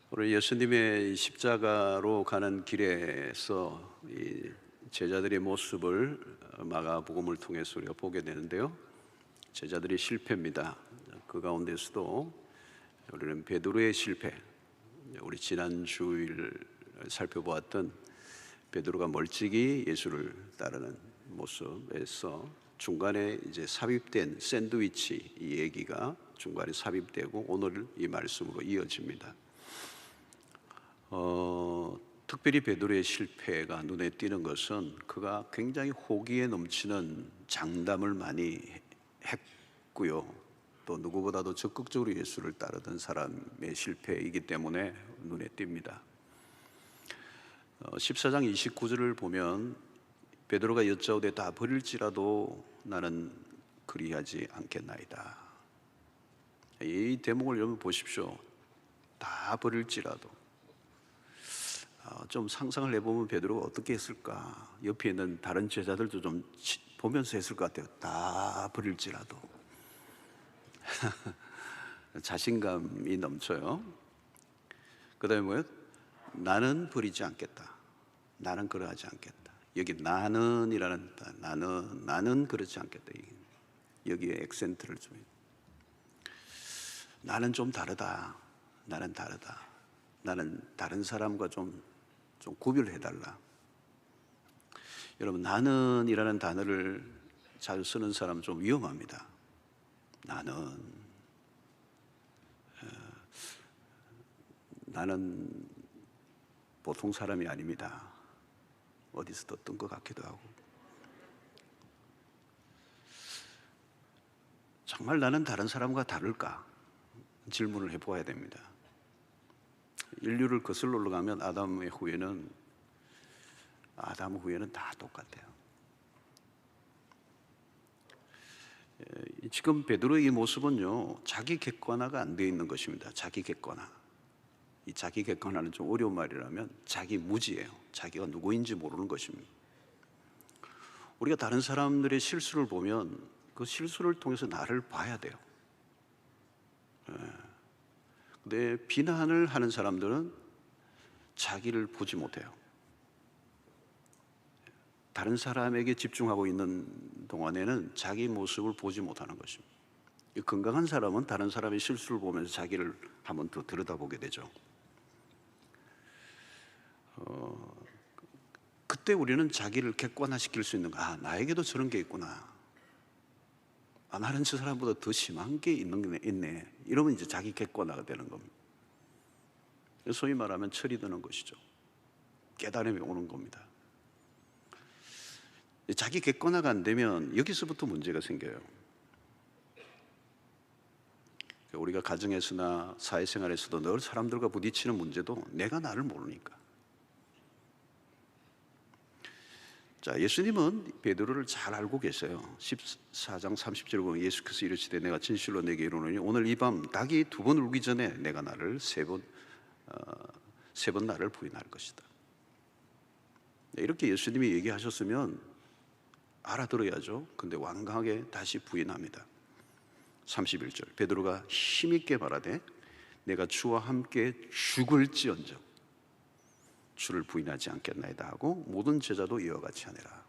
오늘 예수님의 십자가로 가는 길에서 이 제자들의 모습을 마가복음을 통해서 우리가 보게 되는데요. 제자들이 실패입니다. 그 가운데서도 우리는 베드로의 실패, 우리 지난 주일 살펴보았던 베드로가 멀찍이 예수를 따르는 모습에서 중간에 이제 삽입된 샌드위치 이 얘기가 중간에 삽입되고 오늘 이 말씀으로 이어집니다. 특별히 베드로의 실패가 눈에 띄는 것은 그가 굉장히 호기에 넘치는 장담을 많이 했고요. 또 누구보다도 적극적으로 예수를 따르던 사람의 실패이기 때문에 눈에 띕니다. 14장 29절을 보면 베드로가 여짜오되 다 버릴지라도 나는 그리하지 않겠나이다. 이 대목을 여러분 보십시오. 다 버릴지라도. 좀 상상을 해보면 베드로가 어떻게 했을까? 옆에 있는 다른 제자들도 좀 보면서 했을 것 같아요. 다 버릴지라도. 자신감이 넘쳐요. 그 다음에 뭐예요? 나는 버리지 않겠다. 나는 그러하지 않겠다. 여기 나는이라는 나는 그렇지 않겠다. 여기에 액센트를 좀. 나는 좀 다르다. 나는 다르다. 나는 다른 사람과 좀 구별해달라. 여러분, 나는이라는 단어를 자주 쓰는 사람 좀 위험합니다. 나는 보통 사람이 아닙니다. 어디서 듣던 것 같기도 하고. 정말 나는 다른 사람과 다를까? 질문을 해보아야 됩니다. 인류를 거슬러 올라가면 아담 후에는 다 똑같아요. 지금 베드로의 이 모습은요, 자기 객관화가 안 되어 있는 것입니다. 자기 객관화. 이 자기 객관화는 좀 어려운 말이라면 자기 무지예요. 자기가 누구인지 모르는 것입니다. 우리가 다른 사람들의 실수를 보면 그 실수를 통해서 나를 봐야 돼요. 근데 비난을 하는 사람들은 자기를 보지 못해요. 다른 사람에게 집중하고 있는 동안에는 자기 모습을 보지 못하는 것입니다. 건강한 사람은 다른 사람의 실수를 보면서 자기를 한번 더 들여다보게 되죠. 그때 우리는 자기를 객관화시킬 수 있는 나에게도 저런 게 있구나. 나는 저 사람보다 더 심한 게 있네. 이러면 이제 자기 객관화가 되는 겁니다. 소위 말하면 철이 드는 것이죠. 깨달음이 오는 겁니다. 자기 객관화가 안 되면 여기서부터 문제가 생겨요. 우리가 가정에서나 사회생활에서도 늘 사람들과 부딪히는 문제도 내가 나를 모르니까. 자, 예수님은 베드로를 잘 알고 계세요. 14장 30절 보면 예수께서 이르시되 내가 진실로 내게 이르노니 오늘 이 밤 닭이 두 번 울기 전에 내가 나를 세 번 나를 부인할 것이다. 이렇게 예수님이 얘기하셨으면 알아들어야죠. 근데 완강하게 다시 부인합니다. 31절 베드로가 힘있게 말하되 내가 주와 함께 죽을지언정 주를 부인하지 않겠나이다 하고 모든 제자도 이와 같이 하니라.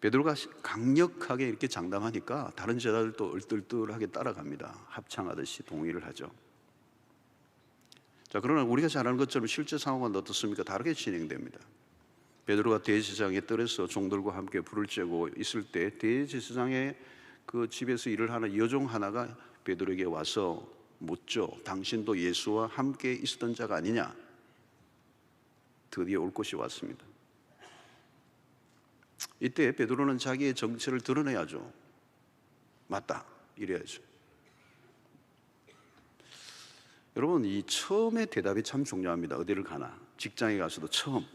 베드로가 강력하게 이렇게 장담하니까 다른 제자들도 얼떨떨하게 따라갑니다. 합창하듯이 동의를 하죠. 자, 그러나 우리가 잘 아는 것처럼 실제 상황은 어떻습니까? 다르게 진행됩니다. 베드로가 대제사장의 뜰에서 종들과 함께 불을 쬐고 있을 때 대제사장의 그 집에서 일을 하는 여종 하나가 베드로에게 와서 묻죠. 당신도 예수와 함께 있었던 자가 아니냐? 드디어 올 것이 왔습니다. 이때 베드로는 자기의 정체를 드러내야죠. 맞다, 이래야죠. 여러분, 이 처음의 대답이 참 중요합니다. 어디를 가나 직장에 가서도 처음,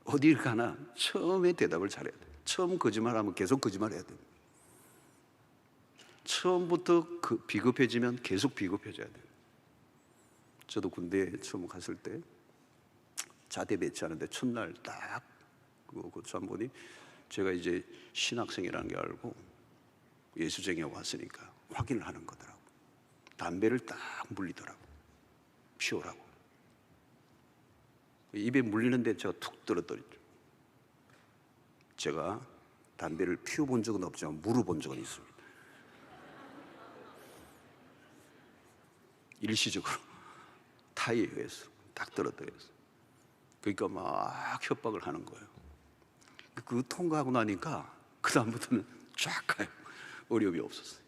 어디를 가나 처음에 대답을 잘해야 돼요. 처음 거짓말하면 계속 거짓말해야 돼요. 처음부터 비겁해지면 계속 비겁해져야 돼요. 저도 군대에 처음 갔을 때 자대 배치하는데 첫날 딱 그 고참분이 제가 이제 신학생이라는 게 알고 예수쟁이가 왔으니까 확인을 하는 거더라고요. 담배를 딱 물리더라고. 피우라고. 입에 물리는데 제가 툭 떨어뜨렸죠. 제가 담배를 피워본 적은 없지만 물어본 적은 있습니다. 일시적으로 타이에 의해서 딱 떨어뜨렸어. 그러니까 막 협박을 하는 거예요. 그 통과하고 나니까 그 다음부터는 쫙 가요. 어려움이 없었어요.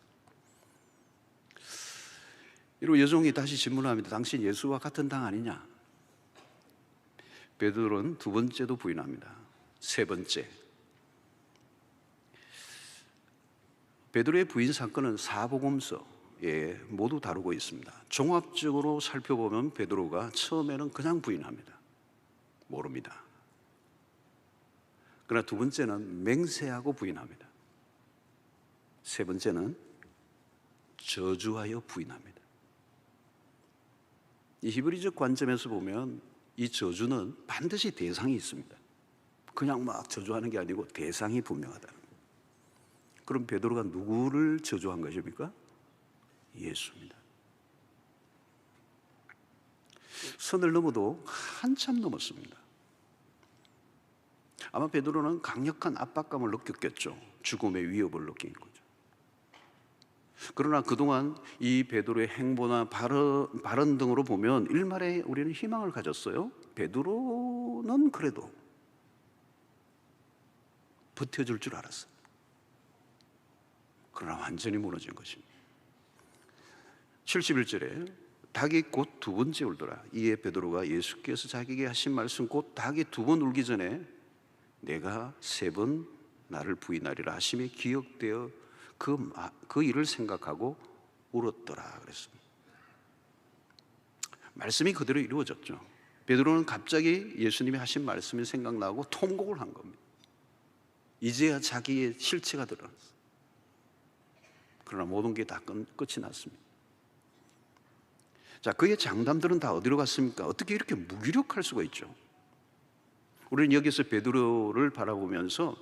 이러고 여종이 다시 질문합니다. 당신 예수와 같은 당 아니냐? 베드로는 두 번째도 부인합니다. 세 번째, 베드로의 부인 사건은 사복음서에 모두 다루고 있습니다. 종합적으로 살펴보면 베드로가 처음에는 그냥 부인합니다. 모릅니다. 그러나 두 번째는 맹세하고 부인합니다. 세 번째는 저주하여 부인합니다. 이 히브리적 관점에서 보면 이 저주는 반드시 대상이 있습니다. 그냥 막 저주하는 게 아니고 대상이 분명하다. 그럼 베드로가 누구를 저주한 것입니까? 예수입니다. 선을 넘어도 한참 넘었습니다. 아마 베드로는 강력한 압박감을 느꼈겠죠. 죽음의 위협을 느낀 거죠. 그러나 그동안 이 베드로의 행보나 발언 등으로 보면 일말에 우리는 희망을 가졌어요. 베드로는 그래도 버텨줄 줄 알았어요. 그러나 완전히 무너진 것입니다. 71절에 닭이 곧 두 번째 울더라. 이에 베드로가 예수께서 자기에게 하신 말씀 곧 닭이 두 번 울기 전에 내가 세 번 나를 부인하리라 하심이 기억되어 그 일을 생각하고 울었더라 그랬습니다. 말씀이 그대로 이루어졌죠. 베드로는 갑자기 예수님이 하신 말씀이 생각나고 통곡을 한 겁니다. 이제야 자기의 실체가 드러났어요. 그러나 모든 게 다 끝이 났습니다. 자, 그의 장담들은 다 어디로 갔습니까? 어떻게 이렇게 무기력할 수가 있죠? 우리는 여기서 베드로를 바라보면서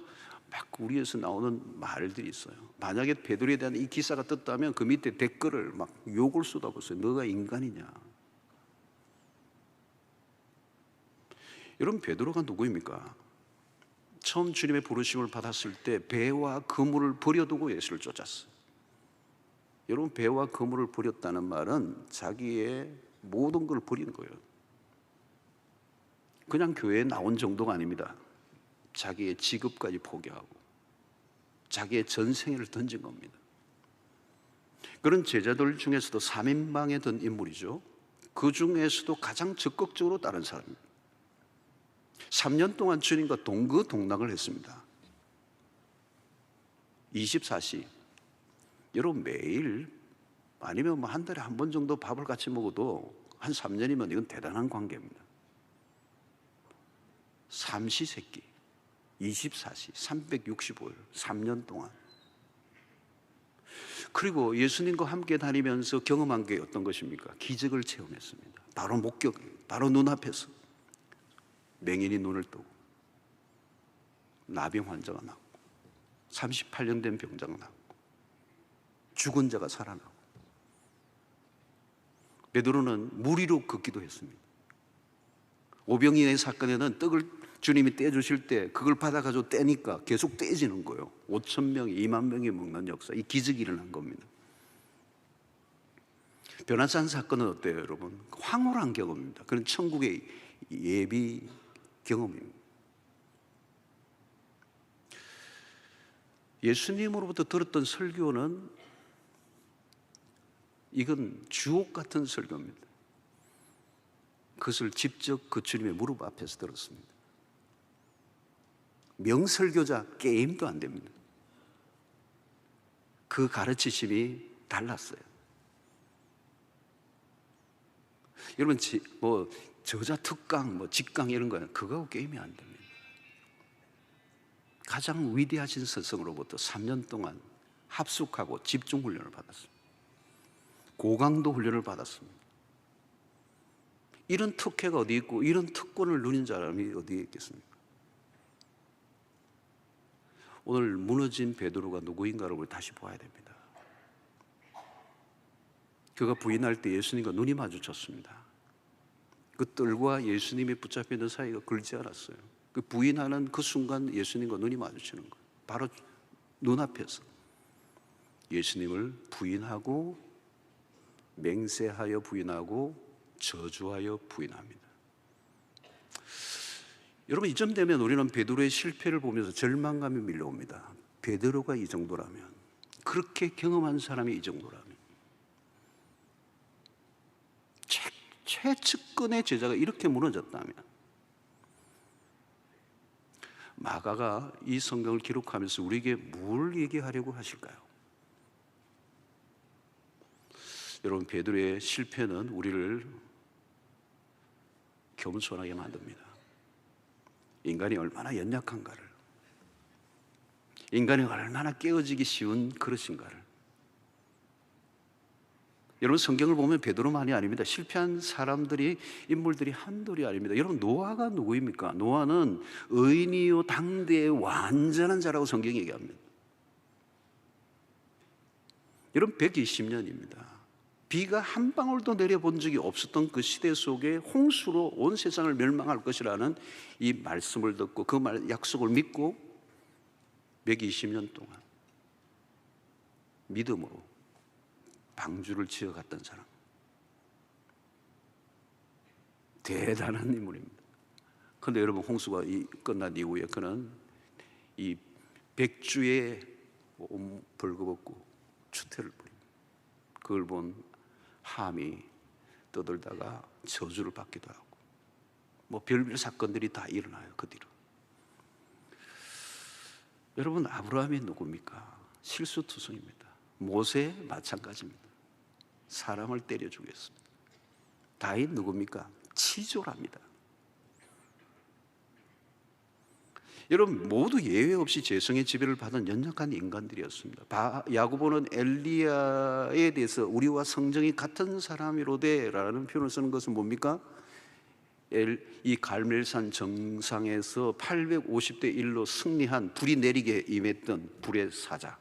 막 우리에서 나오는 말들이 있어요. 만약에 베드로에 대한 이 기사가 떴다면 그 밑에 댓글을 막 욕을 쏟아부었어요. 너가 인간이냐? 여러분, 베드로가 누구입니까? 처음 주님의 부르심을 받았을 때 배와 그물을 버려두고 예수를 쫓았어요. 여러분, 배와 그물을 버렸다는 말은 자기의 모든 걸 버리는 거예요. 그냥 교회에 나온 정도가 아닙니다. 자기의 직업까지 포기하고 자기의 전생애를 던진 겁니다. 그런 제자들 중에서도 3인방에 든 인물이죠. 그 중에서도 가장 적극적으로 따른 사람입니다. 3년 동안 주님과 동거동락을 했습니다. 24시. 여러분, 매일 아니면 뭐 한 달에 한 번 정도 밥을 같이 먹어도 한 3년이면 이건 대단한 관계입니다. 삼시세끼 24시 365일 3년 동안. 그리고 예수님과 함께 다니면서 경험한 게 어떤 것입니까? 기적을 체험했습니다. 바로 목격, 바로 눈앞에서 맹인이 눈을 뜨고 나병 환자가 낫고 38년 된 병자가 낫고 죽은 자가 살아나고. 베드로는 물 위로 걷기도 했습니다. 오병이의 사건에는 떡을 주님이 떼주실 때 그걸 받아가지고 떼니까 계속 떼지는 거예요. 5,000명이 2만 명이 먹는 역사, 이 기적이 일어난 겁니다. 변화산 사건은 어때요, 여러분? 황홀한 경험입니다. 그건 천국의 예비 경험입니다. 예수님으로부터 들었던 설교는 이건 주옥 같은 설교입니다. 그것을 직접 그 주님의 무릎 앞에서 들었습니다. 명설교자 게임도 안 됩니다. 그 가르치심이 달랐어요. 여러분, 뭐 저자 특강, 뭐 직강 이런 거는 그거하고 게임이 안 됩니다. 가장 위대하신 스승으로부터 3년 동안 합숙하고 집중 훈련을 받았습니다. 고강도 훈련을 받았습니다. 이런 특혜가 어디 있고 이런 특권을 누린 사람이 어디에 있겠습니까? 오늘 무너진 베드로가 누구인가를 우리 다시 봐야 됩니다. 그가 부인할 때 예수님과 눈이 마주쳤습니다. 그 뜰과 예수님이 붙잡혀 있는 사이가 걸지 않았어요. 그 부인하는 그 순간 예수님과 눈이 마주치는 거예요. 바로 눈앞에서 예수님을 부인하고, 맹세하여 부인하고, 저주하여 부인합니다. 여러분, 이쯤 되면 우리는 베드로의 실패를 보면서 절망감이 밀려옵니다. 베드로가 이 정도라면, 그렇게 경험한 사람이 이 정도라면, 최측근의 제자가 이렇게 무너졌다면, 마가가 이 성경을 기록하면서 우리에게 뭘 얘기하려고 하실까요? 여러분, 베드로의 실패는 우리를 겸손하게 만듭니다. 인간이 얼마나 연약한가를, 인간이 얼마나 깨어지기 쉬운 그릇인가를. 여러분, 성경을 보면 베드로만이 아닙니다. 실패한 사람들이, 인물들이 한둘이 아닙니다. 여러분, 노아가 누구입니까? 노아는 의인이요 당대의 완전한 자라고 성경이 얘기합니다. 여러분, 120년입니다. 비가 한 방울도 내려본 적이 없었던 그 시대 속에 홍수로 온 세상을 멸망할 것이라는 이 말씀을 듣고 그 약속을 믿고 120년 동안 믿음으로 방주를 지어갔던 사람, 대단한 인물입니다. 그런데 여러분, 홍수가 끝난 이후에 그는 이 백주에 벌거벗고 추태를 부립니다. 그걸 본 함이 떠들다가 저주를 받기도 하고, 뭐 별별 사건들이 다 일어나요. 그 뒤로. 여러분, 아브라함이 누굽니까? 실수투성입니다. 모세 마찬가지입니다. 사람을 때려 죽였습니다. 다윗 누굽니까? 치졸합니다. 여러분, 모두 예외 없이 죄성의 지배를 받은 연약한 인간들이었습니다. 야고보는 엘리야에 대해서 우리와 성정이 같은 사람이로되라는 표현을 쓰는 것은 뭡니까? 이 갈멜산 정상에서 850대 1로 승리한, 불이 내리게 임했던 불의 사자.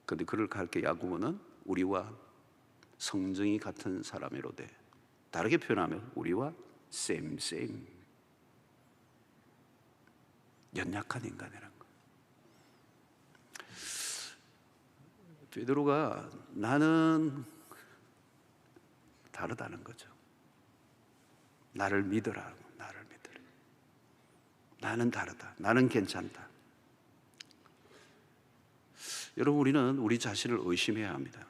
그런데 그를 가르쳐 야고보는 우리와 성정이 같은 사람이로되, 다르게 표현하면 우리와 same 연약한 인간이라는 거. 베드로가 나는 다르다는 거죠. 나를 믿으라. 나는 다르다. 나는 괜찮다. 여러분, 우리는 우리 자신을 의심해야 합니다.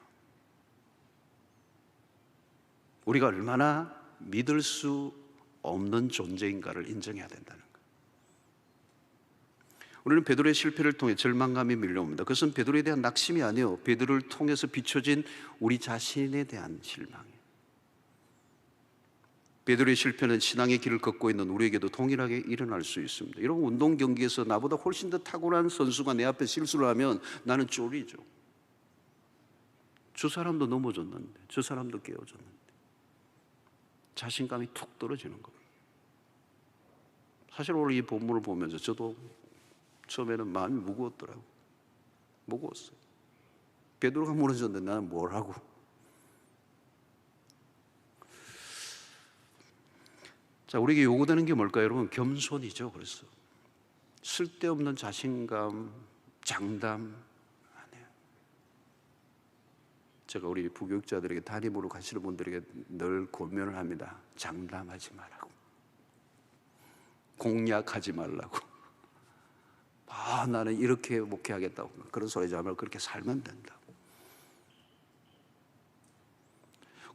우리가 얼마나 믿을 수 없는 존재인가를 인정해야 된다는 거예요. 우리는 베드로의 실패를 통해 절망감이 밀려옵니다. 그것은 베드로에 대한 낙심이 아니에요. 베드로를 통해서 비춰진 우리 자신에 대한 실망이에요. 베드로의 실패는 신앙의 길을 걷고 있는 우리에게도 동일하게 일어날 수 있습니다. 여러분, 운동 경기에서 나보다 훨씬 더 탁월한 선수가 내 앞에 실수를 하면 나는 쫄이죠. 저 사람도 넘어졌는데, 저 사람도 깨어졌는데, 자신감이 툭 떨어지는 겁니다. 사실 오늘 이 본문을 보면서 저도 처음에는 마음이 무거웠더라고요. 무거웠어요. 베드로가 무너졌는데 나는 뭘 하고. 자, 우리에게 요구되는 게 뭘까요, 여러분? 겸손이죠. 그래서 쓸데없는 자신감, 장담 아니에요. 제가 우리 부교육자들에게, 담임으로 가시는 분들에게 늘 권면을 합니다. 장담하지 말라고, 공약하지 말라고. 나는 이렇게 목회하겠다고, 그런 소리 하지 말고 그렇게 살면 된다.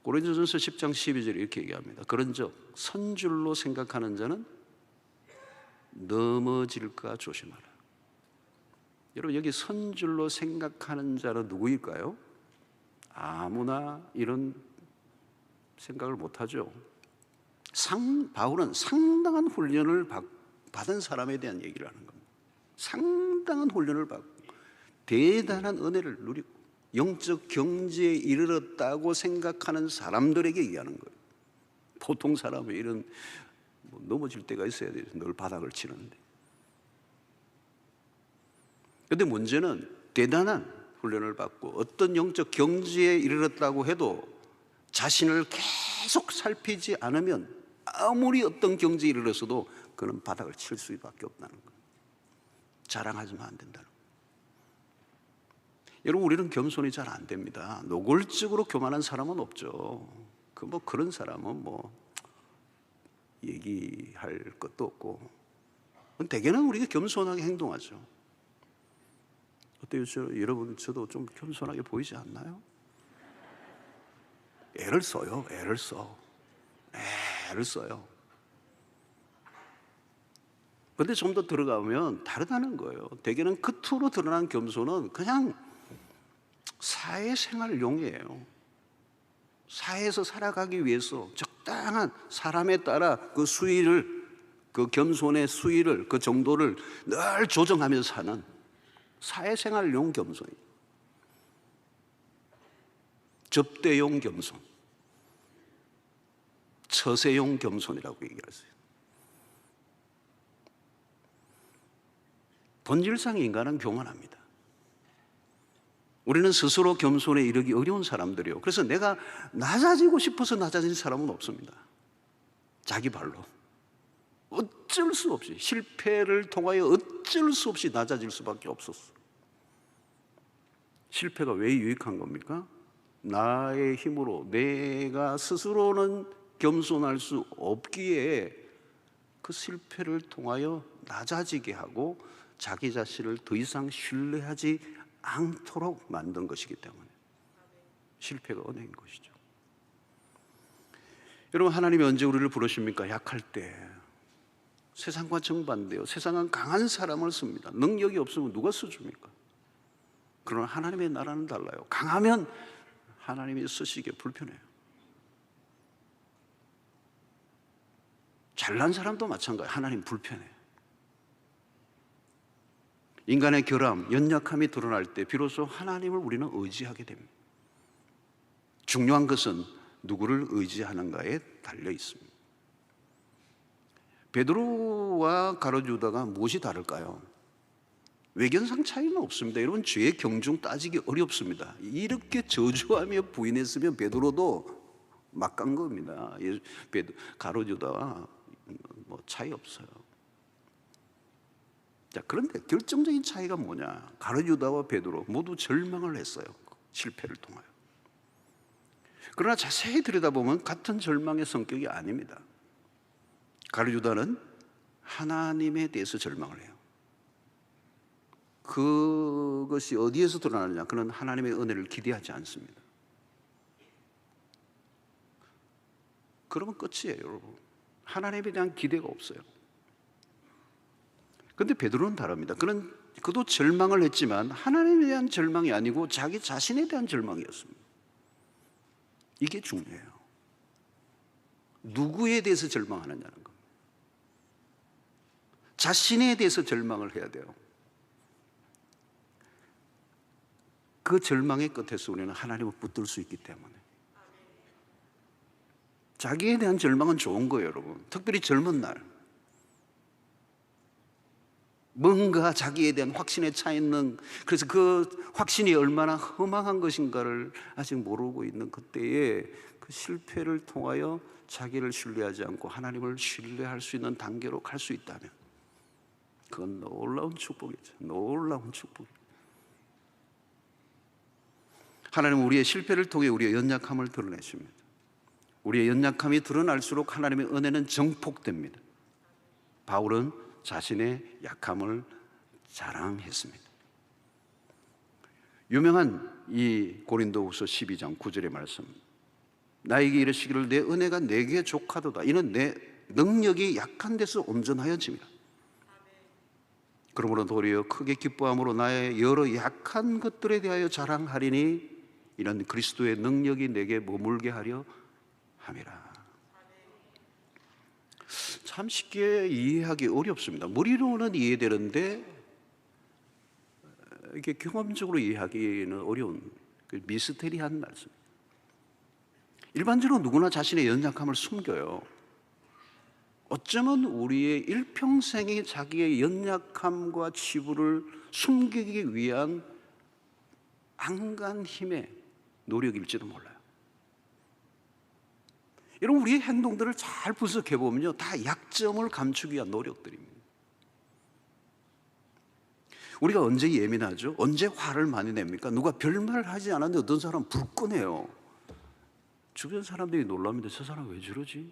고린도전서 10장 12절에 이렇게 얘기합니다. 그런즉 선줄로 생각하는 자는 넘어질까 조심하라. 여러분, 여기 선줄로 생각하는 자는 누구일까요? 아무나 이런 생각을 못하죠. 바울은 상당한 훈련을 받은 사람에 대한 얘기를 하는 겁니다. 상당한 훈련을 받고 대단한 은혜를 누리고 영적 경지에 이르렀다고 생각하는 사람들에게 얘기하는 거예요. 보통 사람은 이런 넘어질 때가 있어야 돼요. 늘 바닥을 치는데. 그런데 문제는 대단한 훈련을 받고 어떤 영적 경지에 이르렀다고 해도 자신을 계속 살피지 않으면 아무리 어떤 경지에 이르렀어도 그는 바닥을 칠 수밖에 없다는 거예요. 자랑하지만 안 된다는 거예요. 여러분, 우리는 겸손이 잘 안 됩니다. 노골적으로 교만한 사람은 없죠. 그런 사람은 얘기할 것도 없고, 대개는 우리가 겸손하게 행동하죠. 어때요? 여러분, 저도 좀 겸손하게 보이지 않나요? 애를 써요. 애를 써요. 근데 좀 더 들어가면 다르다는 거예요. 대개는 겉으로 드러난 겸손은 그냥 사회생활용이에요. 사회에서 살아가기 위해서 적당한 사람에 따라 그 수위를, 그 겸손의 수위를, 그 정도를 늘 조정하면서 사는 사회생활용 겸손이에요. 접대용 겸손, 처세용 겸손이라고 얘기했어요. 본질상 인간은 교만합니다. 우리는 스스로 겸손에 이르기 어려운 사람들이요. 그래서 내가 낮아지고 싶어서 낮아진 사람은 없습니다. 자기 발로 어쩔 수 없이, 실패를 통하여 어쩔 수 없이 낮아질 수밖에 없었어. 실패가 왜 유익한 겁니까? 나의 힘으로 내가 스스로는 겸손할 수 없기에 그 실패를 통하여 낮아지게 하고 자기 자신을 더 이상 신뢰하지 않도록 만든 것이기 때문에 실패가 은혜인 것이죠. 여러분, 하나님이 언제 우리를 부르십니까? 약할 때. 세상과 정반대요. 세상은 강한 사람을 씁니다. 능력이 없으면 누가 써줍니까? 그러나 하나님의 나라는 달라요. 강하면 하나님이 쓰시기에 불편해요. 잘난 사람도 마찬가지예요. 하나님 불편해요. 인간의 결함, 연약함이 드러날 때 비로소 하나님을 우리는 의지하게 됩니다. 중요한 것은 누구를 의지하는가에 달려 있습니다. 베드로와 가룟 유다가 무엇이 다를까요? 외견상 차이는 없습니다. 여러분, 죄의 경중 따지기 어렵습니다. 이렇게 저주하며 부인했으면 베드로도 막 간 겁니다. 가룟 유다와 차이 없어요. 자, 그런데 결정적인 차이가 뭐냐? 가룟 유다와 베드로 모두 절망을 했어요. 실패를 통하여. 그러나 자세히 들여다보면 같은 절망의 성격이 아닙니다. 가룟 유다는 하나님에 대해서 절망을 해요. 그것이 어디에서 드러나느냐? 그는 하나님의 은혜를 기대하지 않습니다. 그러면 끝이에요, 여러분. 하나님에 대한 기대가 없어요. 그런데 베드로는 다릅니다. 그도 절망을 했지만 하나님에 대한 절망이 아니고 자기 자신에 대한 절망이었습니다. 이게 중요해요. 누구에 대해서 절망하느냐는 겁니다. 자신에 대해서 절망을 해야 돼요. 그 절망의 끝에서 우리는 하나님을 붙들 수 있기 때문에. 자기에 대한 절망은 좋은 거예요, 여러분. 특별히 젊은 날. 뭔가 자기에 대한 확신에 차 있는, 그래서 그 확신이 얼마나 허망한 것인가를 아직 모르고 있는 그때에 그 실패를 통하여 자기를 신뢰하지 않고 하나님을 신뢰할 수 있는 단계로 갈 수 있다면 그건 놀라운 축복이죠. 놀라운 축복이죠. 하나님은 우리의 실패를 통해 우리의 연약함을 드러내십니다. 우리의 연약함이 드러날수록 하나님의 은혜는 증폭됩니다. 바울은 자신의 약함을 자랑했습니다. 유명한 이 고린도후서 12장 9절의 말씀, 나에게 이르시기를 내 은혜가 내게 족하도다. 이는 내 능력이 약한 데서 온전하여집니다. 그러므로 도리어 크게 기뻐함으로 나의 여러 약한 것들에 대하여 자랑하리니 이는 그리스도의 능력이 내게 머물게 하려 함이라. 참 쉽게 이해하기 어렵습니다. 머리로는 이해되는데 이게 경험적으로 이해하기는 어려운 미스테리한 말씀입니다. 일반적으로 누구나 자신의 연약함을 숨겨요. 어쩌면 우리의 일평생이 자기의 연약함과 치부를 숨기기 위한 안간 힘의 노력일지도 몰라요. 여러분, 우리의 행동들을 잘 분석해 보면요, 다 약점을 감추기 위한 노력들입니다. 우리가 언제 예민하죠? 언제 화를 많이 냅니까? 누가 별말 하지 않았는데 어떤 사람은 불 꺼내요. 주변 사람들이 놀랍니다. 저 사람 왜 저러지?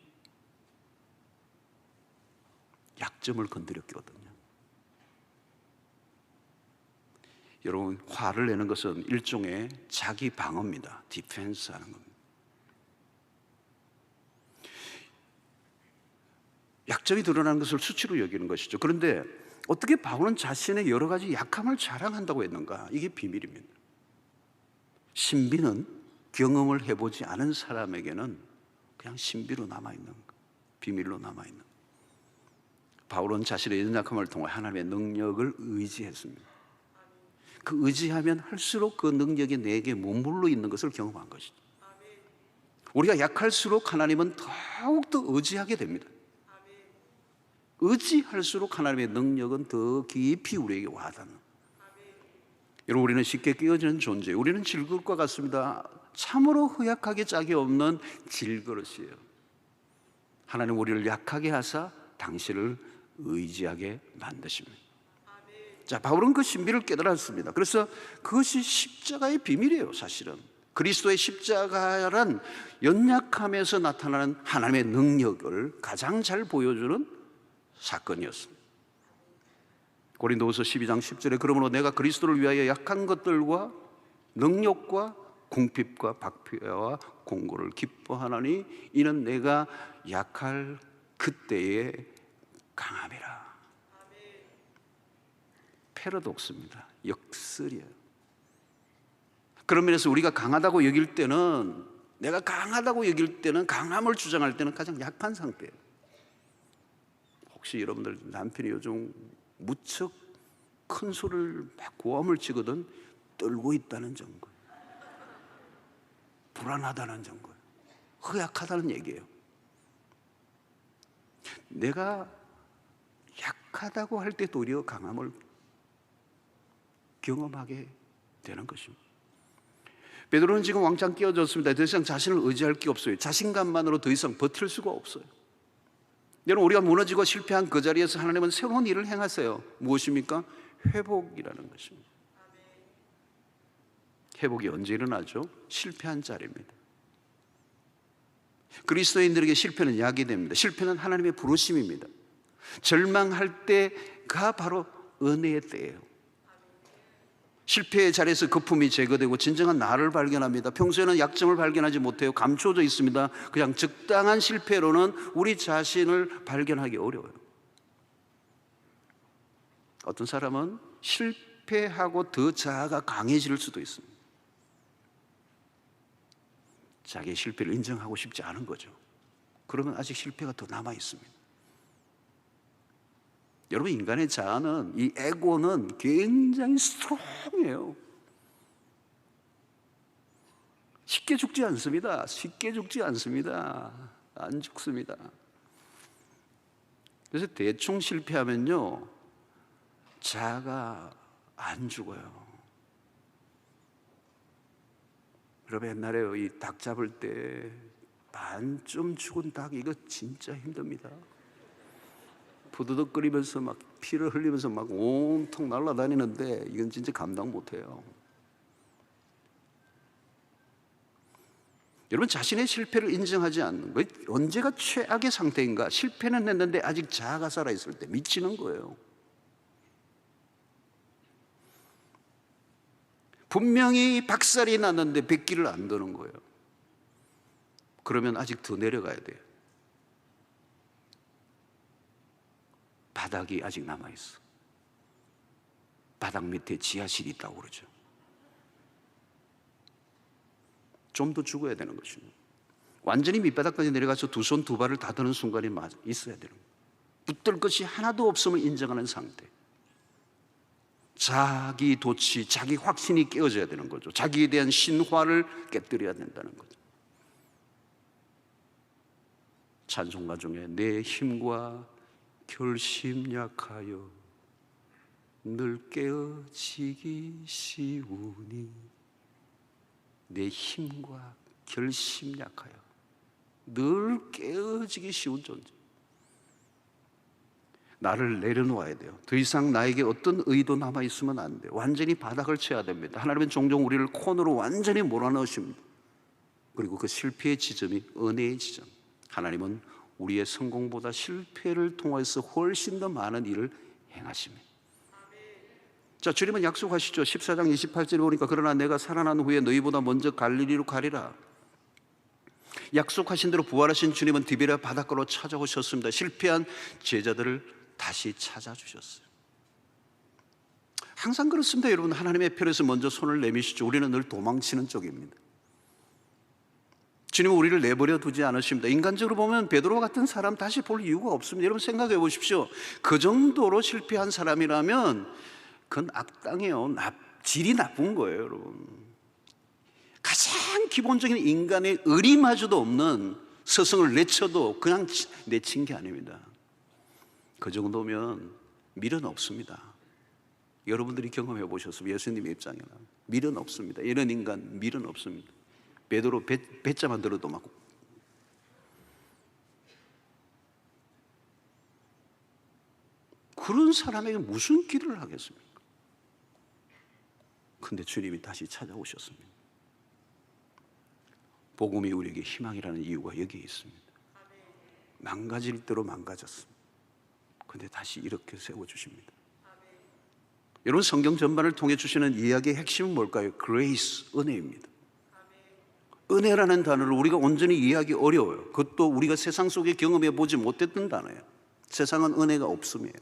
약점을 건드렸거든요. 여러분, 화를 내는 것은 일종의 자기 방어입니다. 디펜스 하는 겁니다. 약점이 드러나는 것을 수치로 여기는 것이죠. 그런데 어떻게 바울은 자신의 여러 가지 약함을 자랑한다고 했는가? 이게 비밀입니다. 신비는 경험을 해보지 않은 사람에게는 그냥 신비로 남아있는 거, 비밀로 남아있는 거. 바울은 자신의 연약함을 통해 하나님의 능력을 의지했습니다. 그 의지하면 할수록 그 능력이 내게 머물러 있는 것을 경험한 것이죠. 우리가 약할수록 하나님은 더욱더 의지하게 됩니다. 의지할수록 하나님의 능력은 더 깊이 우리에게 와닿는. 여러분, 우리는 쉽게 깨어지는 존재예요. 우리는 질그릇과 같습니다. 참으로 허약하게 짝이 없는 질그릇이에요. 하나님 우리를 약하게 하사 당신을 의지하게 만드십니다. 자, 바울은 그 신비를 깨달았습니다. 그래서 그것이 십자가의 비밀이에요. 사실은 그리스도의 십자가란 연약함에서 나타나는 하나님의 능력을 가장 잘 보여주는 사건이었습니다. 고린도후서 12장 10절에 그러므로 내가 그리스도를 위하여 약한 것들과 능력과 궁핍과 박해와 공고를 기뻐하나니 이는 내가 약할 그때에 강함이라. 패러독스입니다. 역설이에요. 그런 면에서 우리가 강하다고 여길 때는, 내가 강하다고 여길 때는, 강함을 주장할 때는 가장 약한 상태예요. 혹시 여러분들 남편이 요즘 무척 큰 소리를 막 고함을 치거든 떨고 있다는 증거, 불안하다는 증거, 허약하다는 얘기예요. 내가 약하다고 할 때 도리어 강함을 경험하게 되는 것입니다. 베드로는 지금 왕창 깨어졌습니다. 더 이상 자신을 의지할 게 없어요. 자신감만으로 더 이상 버틸 수가 없어요. 여러분, 우리가 무너지고 실패한 그 자리에서 하나님은 새로운 일을 행하세요. 무엇입니까? 회복이라는 것입니다. 회복이 언제 일어나죠? 실패한 자리입니다. 그리스도인들에게 실패는 약이 됩니다. 실패는 하나님의 부르심입니다. 절망할 때가 바로 은혜의 때예요. 실패의 자리에서 거품이 제거되고 진정한 나를 발견합니다. 평소에는 약점을 발견하지 못해요. 감춰져 있습니다. 그냥 적당한 실패로는 우리 자신을 발견하기 어려워요. 어떤 사람은 실패하고 더 자아가 강해질 수도 있습니다. 자기의 실패를 인정하고 싶지 않은 거죠. 그러면 아직 실패가 더 남아 있습니다. 여러분, 인간의 자아는, 이 에고는 굉장히 스트롱해요. 쉽게 죽지 않습니다. 쉽게 죽지 않습니다. 안 죽습니다. 그래서 대충 실패하면요, 자아가 안 죽어요. 여러분, 옛날에 이 닭 잡을 때 반쯤 죽은 닭, 이거 진짜 힘듭니다. 부드덕거리면서 막 피를 흘리면서 막 온통 날아다니는데 이건 진짜 감당 못해요. 여러분, 자신의 실패를 인정하지 않는 거, 언제가 최악의 상태인가? 실패는 했는데 아직 자아가 살아있을 때 미치는 거예요. 분명히 박살이 났는데 백기를 안 드는 거예요. 그러면 아직 더 내려가야 돼요. 바닥이 아직 남아있어. 바닥 밑에 지하실이 있다고 그러죠. 좀 더 죽어야 되는 것입니다. 완전히 밑바닥까지 내려가서 두 손 두 발을 다 드는 순간이 있어야 되는 거예요. 붙들 것이 하나도 없음을 인정하는 상태. 자기 도취, 자기 확신이 깨어져야 되는 거죠. 자기에 대한 신화를 깨뜨려야 된다는 거죠. 찬송가 중에 내 힘과 결심 약하여 늘 깨어지기 쉬우니 내 힘과 결심 약하여 늘 깨어지기 쉬운 존재. 나를 내려놓아야 돼요. 더 이상 나에게 어떤 의도 남아있으면 안 돼요. 완전히 바닥을 쳐야 됩니다. 하나님은 종종 우리를 코너로 완전히 몰아넣으십니다. 그리고 그 실패의 지점이 은혜의 지점. 하나님은 우리의 성공보다 실패를 통해서 훨씬 더 많은 일을 행하십니다. 자, 주님은 약속하시죠. 14장 28절에 보니까 그러나 내가 살아난 후에 너희보다 먼저 갈릴리로 가리라. 약속하신 대로 부활하신 주님은 디베랴 바닷가로 찾아오셨습니다. 실패한 제자들을 다시 찾아주셨어요. 항상 그렇습니다, 여러분. 하나님의 편에서 먼저 손을 내미시죠. 우리는 늘 도망치는 쪽입니다. 주님은 우리를 내버려 두지 않으십니다. 인간적으로 보면 베드로 같은 사람 다시 볼 이유가 없습니다. 여러분 생각해 보십시오. 그 정도로 실패한 사람이라면 그건 악당이에요. 질이 나쁜 거예요, 여러분. 가장 기본적인 인간의 의리마저도 없는 스승을 내쳐도 그냥 내친 게 아닙니다. 그 정도면 미련 없습니다. 여러분들이 경험해 보셨으면 예수님의 입장에는 미련 없습니다. 이런 인간 미련 없습니다. 베드로 배자만 들어도 막 그런 사람에게 무슨 기도를 하겠습니까? 근데 주님이 다시 찾아오셨습니다. 복음이 우리에게 희망이라는 이유가 여기에 있습니다. 망가질 대로 망가졌습니다. 근데 다시 이렇게 세워주십니다. 여러분, 성경 전반을 통해 주시는 이야기의 핵심은 뭘까요? 그레이스, 은혜입니다. 은혜라는 단어를 우리가 온전히 이해하기 어려워요. 그것도 우리가 세상 속에 경험해 보지 못했던 단어예요. 세상은 은혜가 없음이에요.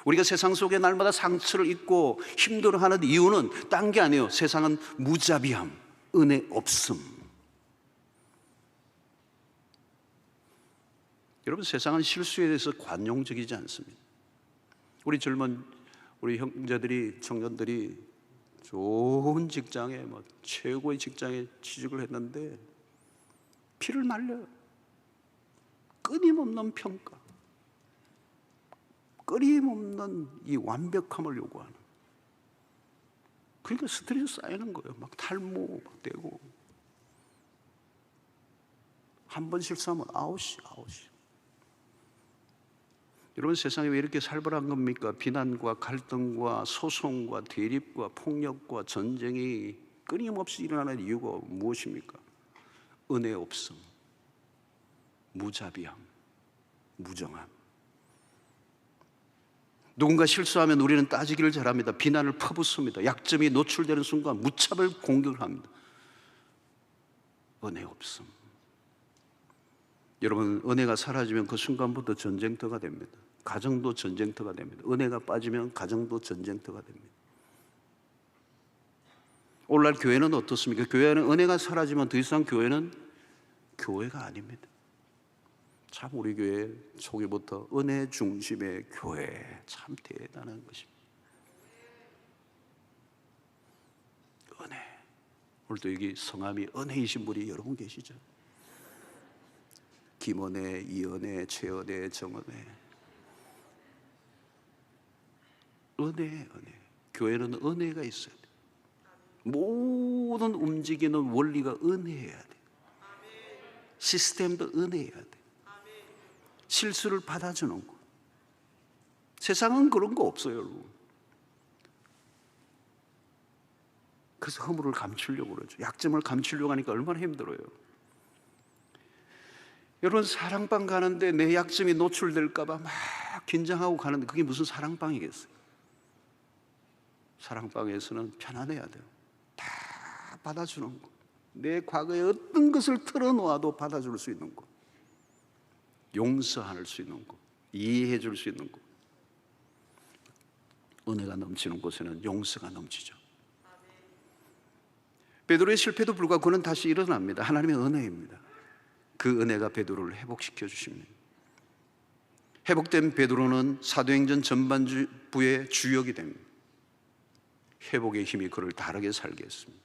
우리가 세상 속에 날마다 상처를 입고 힘들어하는 이유는 딴 게 아니에요. 세상은 무자비함, 은혜 없음. 여러분, 세상은 실수에 대해서 관용적이지 않습니다. 우리 형제들이, 청년들이 좋은 직장에, 최고의 직장에 취직을 했는데 피를 말려요. 끊임없는 평가, 끊임없는 이 완벽함을 요구하는. 그러니까 스트레스 쌓이는 거예요. 막 탈모 막 되고, 한 번 실수하면 아웃이. 여러분, 세상이 왜 이렇게 살벌한 겁니까? 비난과 갈등과 소송과 대립과 폭력과 전쟁이 끊임없이 일어나는 이유가 무엇입니까? 은혜 없음, 무자비함, 무정함. 누군가 실수하면 우리는 따지기를 잘합니다. 비난을 퍼붓습니다. 약점이 노출되는 순간 무차별 공격을 합니다. 은혜 없음. 여러분, 은혜가 사라지면 그 순간부터 전쟁터가 됩니다. 가정도 전쟁터가 됩니다. 은혜가 빠지면 가정도 전쟁터가 됩니다. 오늘날 교회는 어떻습니까? 교회는 은혜가 사라지면 더 이상 교회는 교회가 아닙니다. 참 우리 교회 초기부터 은혜 중심의 교회, 참 대단한 것입니다. 은혜. 오늘도 여기 성함이 은혜이신 분이 여러분 계시죠? 김은혜, 이은혜, 최은혜, 정은혜. 은혜. 교회는 은혜가 있어야 돼. 모든 움직이는 원리가 은혜여야 돼. 시스템도 은혜여야 돼. 실수를 받아주는 거. 세상은 그런 거 없어요, 여러분. 그래서 허물을 감추려고 그러죠. 약점을 감추려고 하니까 얼마나 힘들어요. 여러분, 사랑방 가는데 내 약점이 노출될까 봐 막 긴장하고 가는데 그게 무슨 사랑방이겠어요? 사랑방에서는 편안해야 돼요. 다 받아주는 거. 내 과거에 어떤 것을 털어놓아도 받아줄 수 있는 거. 용서할 수 있는 거. 이해해 줄 수 있는 거. 은혜가 넘치는 곳에는 용서가 넘치죠. 베드로의 실패도 불구하고 그는 다시 일어납니다. 하나님의 은혜입니다. 그 은혜가 베드로를 회복시켜 주십니다. 회복된 베드로는 사도행전 전반부의 주역이 됩니다. 회복의 힘이 그를 다르게 살게 했습니다.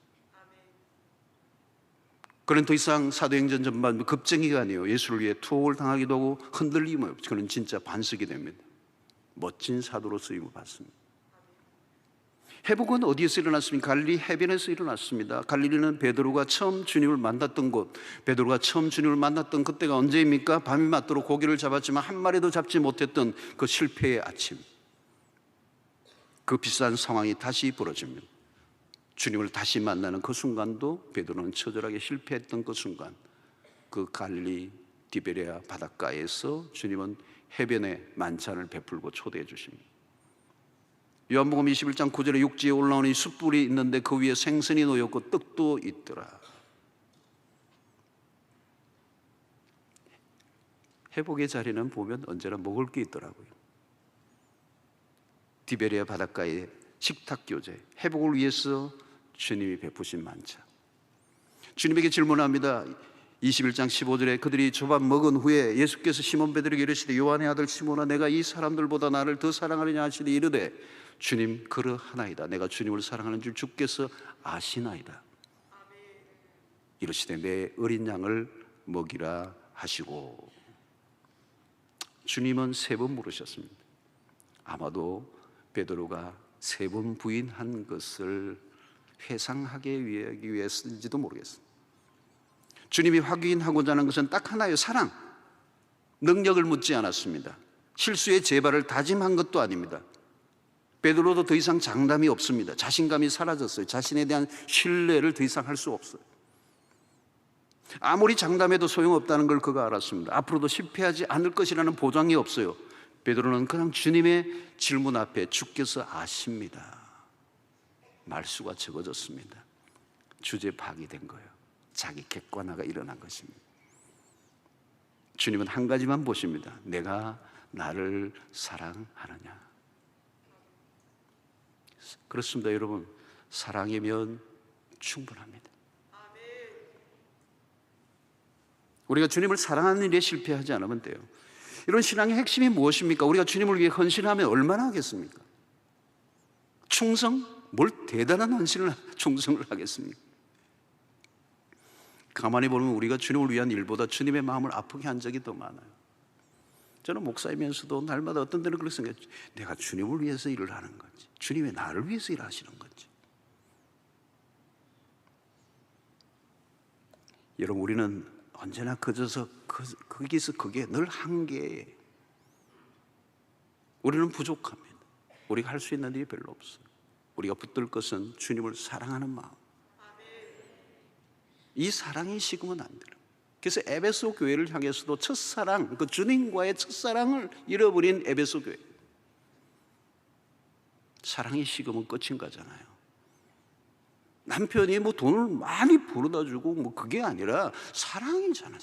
그는 더 이상 사도행전 전반부 급쟁이가 아니에요. 예수를 위해 투옥을 당하기도 하고 흔들림이 없죠. 그는 진짜 반석이 됩니다. 멋진 사도로 쓰임을 받습니다. 회복은 어디에서 일어났습니까? 갈릴리 해변에서 일어났습니다. 갈릴리는 베드로가 처음 주님을 만났던 곳, 베드로가 처음 주님을 만났던 그때가 언제입니까? 밤이 맞도록 고기를 잡았지만 한 마리도 잡지 못했던 그 실패의 아침, 그 비싼 상황이 다시 벌어집니다. 주님을 다시 만나는 그 순간도 베드로는 처절하게 실패했던 그 순간, 그 갈릴리 디베레아 바닷가에서 주님은 해변에 만찬을 베풀고 초대해 주십니다. 요한복음 21장 9절에 육지에 올라오는 이 숯불이 있는데 그 위에 생선이 놓였고 떡도 있더라. 회복의 자리는 보면 언제나 먹을 게 있더라고요. 디베레아 바닷가의 식탁 교제, 회복을 위해서 주님이 베푸신 만찬. 주님에게 질문합니다. 21장 15절에 그들이 조반 먹은 후에 예수께서 시몬 베드로에게 이르시되 요한의 아들 시몬아 내가 이 사람들보다 나를 더 사랑하느냐 하시되 이르되 주님 그러하나이다. 내가 주님을 사랑하는 줄 주께서 아시나이다. 이르시되 내 어린 양을 먹이라 하시고, 주님은 3번 물으셨습니다. 아마도 베드로가 3번 부인한 것을 회상하기 위해서인지도 모르겠습니다. 주님이 확인하고자 하는 것은 딱 하나예요. 사랑. 능력을 묻지 않았습니다. 실수의 재발을 다짐한 것도 아닙니다. 베드로도 더 이상 장담이 없습니다. 자신감이 사라졌어요. 자신에 대한 신뢰를 더 이상 할 수 없어요. 아무리 장담해도 소용없다는 걸 그가 알았습니다. 앞으로도 실패하지 않을 것이라는 보장이 없어요. 베드로는 그냥 주님의 질문 앞에 주께서 아십니다. 말수가 적어졌습니다. 주제 파기된 거예요. 자기 객관화가 일어난 것입니다. 주님은 한 가지만 보십니다. 내가 나를 사랑하느냐. 그렇습니다, 여러분. 사랑이면 충분합니다. 우리가 주님을 사랑하는 일에 실패하지 않으면 돼요. 이런 신앙의 핵심이 무엇입니까? 우리가 주님을 위해 헌신하면 얼마나 하겠습니까? 충성? 뭘 대단한 충성을 하겠습니까? 가만히 보면 우리가 주님을 위한 일보다 주님의 마음을 아프게 한 적이 더 많아요. 저는 목사이면서도 날마다 어떤 때는 그렇게 생각해요. 내가 주님을 위해서 일을 하는 건지, 주님이 나를 위해서 일하시는 건지. 여러분, 우리는 언제나 그저서 거기서 그게 늘 한계예요. 우리는 부족합니다. 우리가 할 수 있는 일이 별로 없어요. 우리가 붙들 것은 주님을 사랑하는 마음. 이 사랑이 식으면 안 돼요. 그래서 에베소 교회를 향해서도 첫사랑, 그 주님과의 첫사랑을 잃어버린 에베소 교회, 사랑이 식으면 끝인 거잖아요. 남편이 뭐 돈을 많이 벌어다 주고 뭐 그게 아니라 사랑이잖아.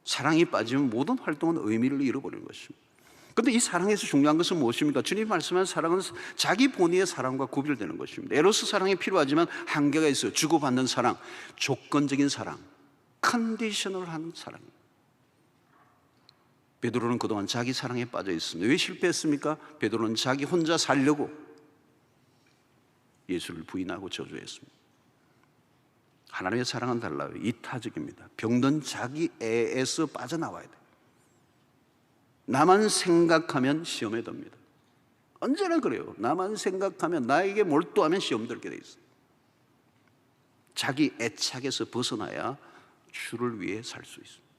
사랑이 빠지면 모든 활동은 의미를 잃어버리는 것입니다. 그런데 이 사랑에서 중요한 것은 무엇입니까? 주님이 말씀한 사랑은 자기 본의의 사랑과 구별되는 것입니다. 에로스 사랑이 필요하지만 한계가 있어요. 주고받는 사랑, 조건적인 사랑, 컨디셔널한 사랑. 베드로는 그동안 자기 사랑에 빠져 있습니다. 왜 실패했습니까? 베드로는 자기 혼자 살려고 예수를 부인하고 저주했습니다. 하나님의 사랑은 달라요. 이타적입니다. 병든 자기 애에서 빠져나와야 돼요. 나만 생각하면 시험에 듭니다. 언제나 그래요. 나만 생각하면, 나에게 몰두하면 시험 들게 돼 있어요. 자기 애착에서 벗어나야 주를 위해 살 수 있습니다.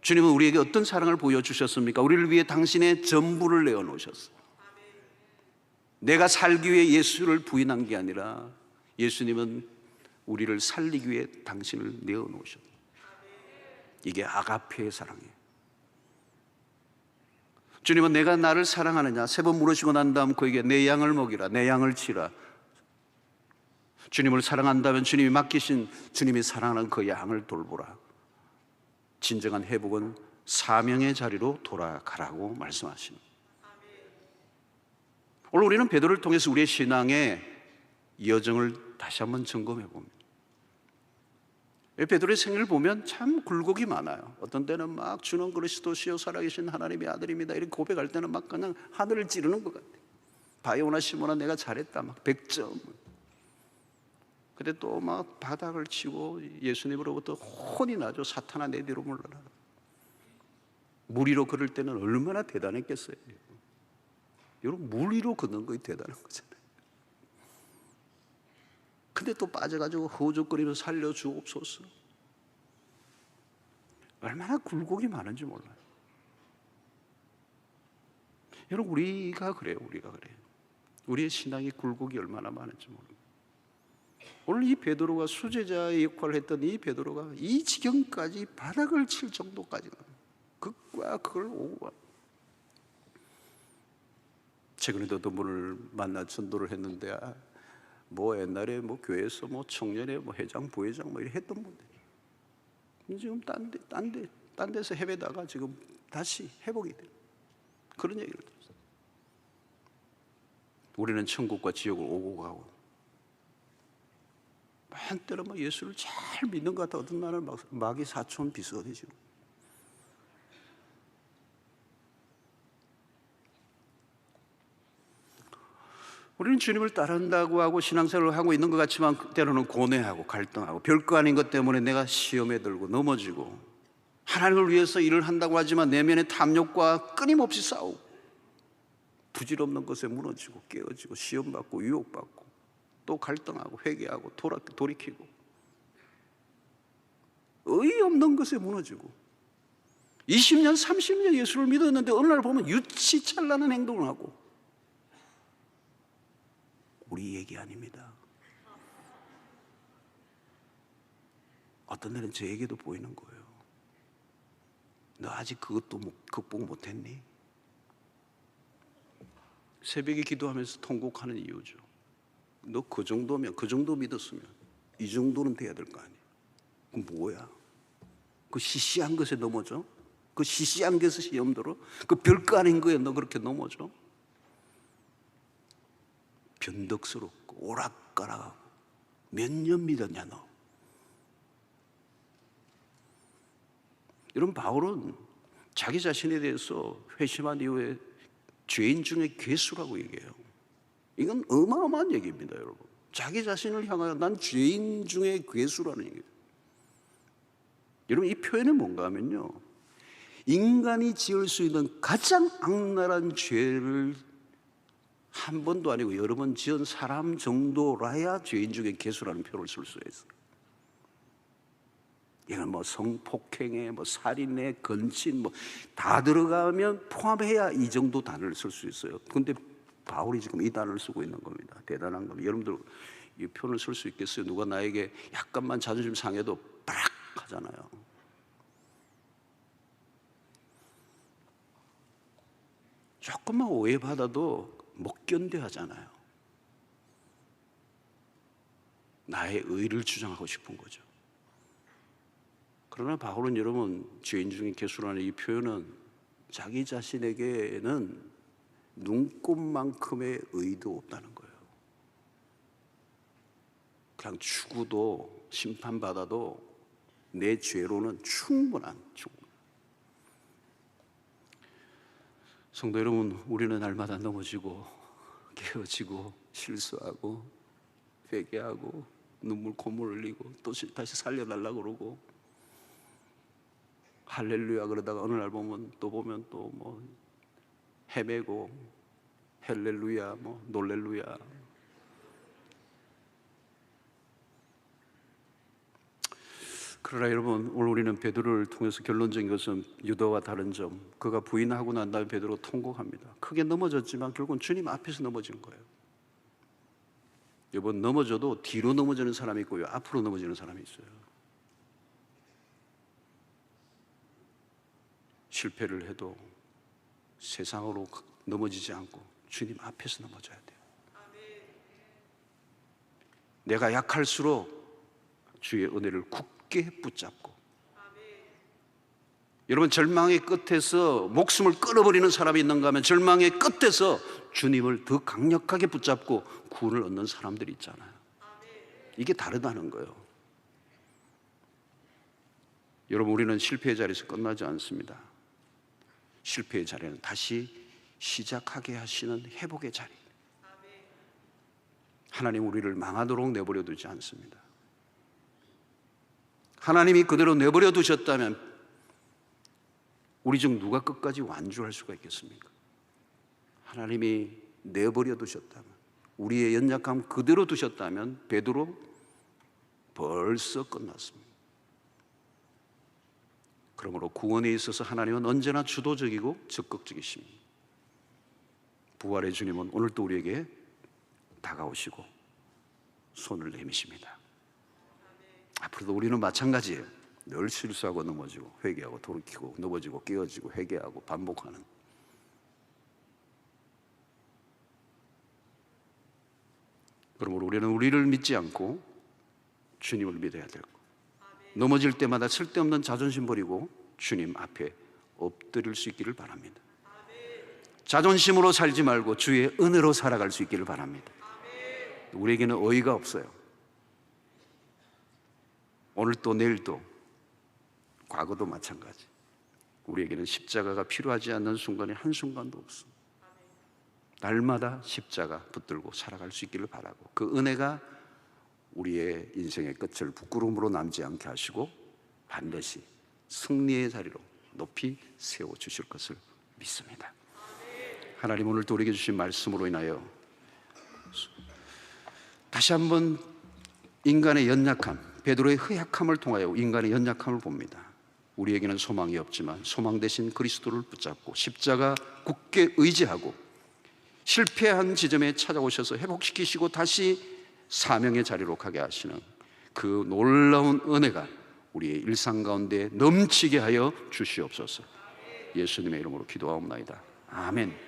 주님은 우리에게 어떤 사랑을 보여주셨습니까? 우리를 위해 당신의 전부를 내어놓으셨어요. 내가 살기 위해 예수를 부인한 게 아니라 예수님은 우리를 살리기 위해 당신을 내어놓으셨어요. 이게 아가페의 사랑이에요. 주님은 내가 나를 사랑하느냐 3번 물으시고 난 다음 그에게 내 양을 먹이라, 내 양을 치라. 주님을 사랑한다면 주님이 맡기신, 주님이 사랑하는 그 양을 돌보라. 진정한 회복은 사명의 자리로 돌아가라고 말씀하십니다. 오늘 우리는 베드로를 통해서 우리의 신앙의 여정을 다시 한번 점검해 봅니다. 베드로의 생애를 보면 참 굴곡이 많아요. 어떤 때는 막 주는 그리스도시요 살아계신 하나님의 아들입니다 이렇게 고백할 때는 막 그냥 하늘을 찌르는 것 같아요. 바요나 시몬아 내가 잘했다 막 100점. 근데 또 막 바닥을 치고 예수님으로부터 혼이 나죠. 사탄아 내 뒤로 물러나라. 무리로 걸을 때는 얼마나 대단했겠어요. 여러분, 물 위로 걷는 거이 대단한 거잖아요. 근데 또 빠져가지고 허우적거리면서 살려주옵소서. 얼마나 굴곡이 많은지 몰라요. 여러분, 우리가 그래요. 우리의 신앙의 굴곡이 얼마나 많은지 몰라요. 오늘 이 베드로가 수제자의 역할을 했던 이 베드로가 이 지경까지 바닥을 칠 정도까지 극과 극을 오고 와. 최근에도 어떤 분을 만나 전도를 했는데, 뭐 옛날에 뭐 교회에서 뭐 청년회 뭐 회장 부회장 뭐 이렇게 했던 분들이 지금 딴 데서 헤매다가 지금 다시 회복이 돼요. 그런 얘기를 들었어요. 우리는 천국과 지옥을 오고 가고, 한때는 막 예수를 잘 믿는 것 같아. 어떤 날은 막 마귀 사촌 비슷해 지금. 우리는 주님을 따른다고 하고 신앙생활을 하고 있는 것 같지만 때로는 고뇌하고 갈등하고 별거 아닌 것 때문에 내가 시험에 들고 넘어지고, 하나님을 위해서 일을 한다고 하지만 내면의 탐욕과 끊임없이 싸우고, 부질없는 것에 무너지고 깨어지고 시험받고 유혹받고 또 갈등하고 회개하고 돌이키고, 어이없는 것에 무너지고 20년 30년 예수를 믿었는데 어느 날 보면 유치찬란한 행동을 하고. 우리 얘기 아닙니다. 어떤 날은 제 얘기도 보이는 거예요. 너 아직 그것도 극복 못했니? 새벽에 기도하면서 통곡하는 이유죠. 너 그 정도면, 그 정도 믿었으면 이 정도는 돼야 될 거 아니야. 그럼 뭐야? 그 시시한 것에 넘어져? 그 시시한 것에 시험 들어? 그 별거 아닌 거에 너 그렇게 넘어져? 변덕스럽고 오락가락하고 몇 년 믿었냐 너? 여러분, 바울은 자기 자신에 대해서 회심한 이후에 죄인 중에 괴수라고 얘기해요. 이건 어마어마한 얘기입니다, 여러분. 자기 자신을 향하여 난 죄인 중에 괴수라는 얘기예요. 여러분, 이 표현은 뭔가 하면요, 인간이 지을 수 있는 가장 악랄한 죄를 한 번도 아니고 여러 번 지은 사람 정도라야 죄인 중에 괴수라는 표현을 쓸 수가 있어요. 이건 뭐 성폭행에 뭐 살인에 건친 뭐 다 들어가면 포함해야 이 정도 단어를 쓸 수 있어요. 그런데 바울이 지금 이 단어를 쓰고 있는 겁니다. 대단한 겁니다. 여러분들 이 표현을 쓸 수 있겠어요? 누가 나에게 약간만 자존심 상해도 빠락 하잖아요. 조금만 오해받아도 못 견뎌 하잖아요. 나의 의를 주장하고 싶은 거죠. 그러나 바울은, 여러분, 죄인 중에 괴수라는 이 표현은 자기 자신에게는 눈곱만큼의 의도 없다는 거예요. 그냥 죽어도 심판받아도 내 죄로는 충분한. 성도 여러분, 우리는 날마다 넘어지고 깨어지고 실수하고 회개하고 눈물 콧물 흘리고 또 다시 살려달라고 그러고 할렐루야 그러다가 어느 날 보면 또 뭐 헤매고 헬렐루야 뭐 놀렐루야. 그러나 여러분, 오늘 우리는 베드로를 통해서 결론적인 것은 유다와 다른 점, 그가 부인하고 난 다음에 베드로가 통곡합니다. 크게 넘어졌지만 결국은 주님 앞에서 넘어진 거예요. 여러분, 넘어져도 뒤로 넘어지는 사람이 있고요, 앞으로 넘어지는 사람이 있어요. 실패를 해도 세상으로 넘어지지 않고 주님 앞에서 넘어져야 돼요. 내가 약할수록 주의 은혜를 굳게 붙잡고. 여러분, 절망의 끝에서 목숨을 끊어버리는 사람이 있는가 하면 절망의 끝에서 주님을 더 강력하게 붙잡고 구원을 얻는 사람들이 있잖아요. 이게 다르다는 거예요. 여러분, 우리는 실패의 자리에서 끝나지 않습니다. 실패의 자리는 다시 시작하게 하시는 회복의 자리. 하나님 우리를 망하도록 내버려 두지 않습니다. 하나님이 그대로 내버려 두셨다면 우리 중 누가 끝까지 완주할 수가 있겠습니까? 하나님이 내버려 두셨다면, 우리의 연약함 그대로 두셨다면 베드로 벌써 끝났습니다. 그러므로 구원에 있어서 하나님은 언제나 주도적이고 적극적이십니다. 부활의 주님은 오늘도 우리에게 다가오시고 손을 내미십니다. 앞으로도 우리는 마찬가지예요. 늘 실수하고 넘어지고 회개하고 돌이키고 넘어지고 깨어지고 회개하고 반복하는. 그러므로 우리는 우리를 믿지 않고 주님을 믿어야 되고, 넘어질 때마다 쓸데없는 자존심 버리고 주님 앞에 엎드릴 수 있기를 바랍니다. 자존심으로 살지 말고 주의 은혜로 살아갈 수 있기를 바랍니다. 우리에게는 어이가 없어요. 오늘도 내일도 과거도 마찬가지. 우리에게는 십자가가 필요하지 않는 순간이 한순간도 없습니다. 날마다 십자가 붙들고 살아갈 수 있기를 바라고, 그 은혜가 우리의 인생의 끝을 부끄러움으로 남지 않게 하시고 반드시 승리의 자리로 높이 세워주실 것을 믿습니다. 하나님, 오늘 또 우리에게 주신 말씀으로 인하여 다시 한번 인간의 연약함, 베드로의 허약함을 통하여 인간의 연약함을 봅니다. 우리에게는 소망이 없지만 소망 대신 그리스도를 붙잡고 십자가 굳게 의지하고 실패한 지점에 찾아오셔서 회복시키시고 다시 사명의 자리로 가게 하시는 그 놀라운 은혜가 우리의 일상 가운데 넘치게 하여 주시옵소서. 예수님의 이름으로 기도하옵나이다. 아멘.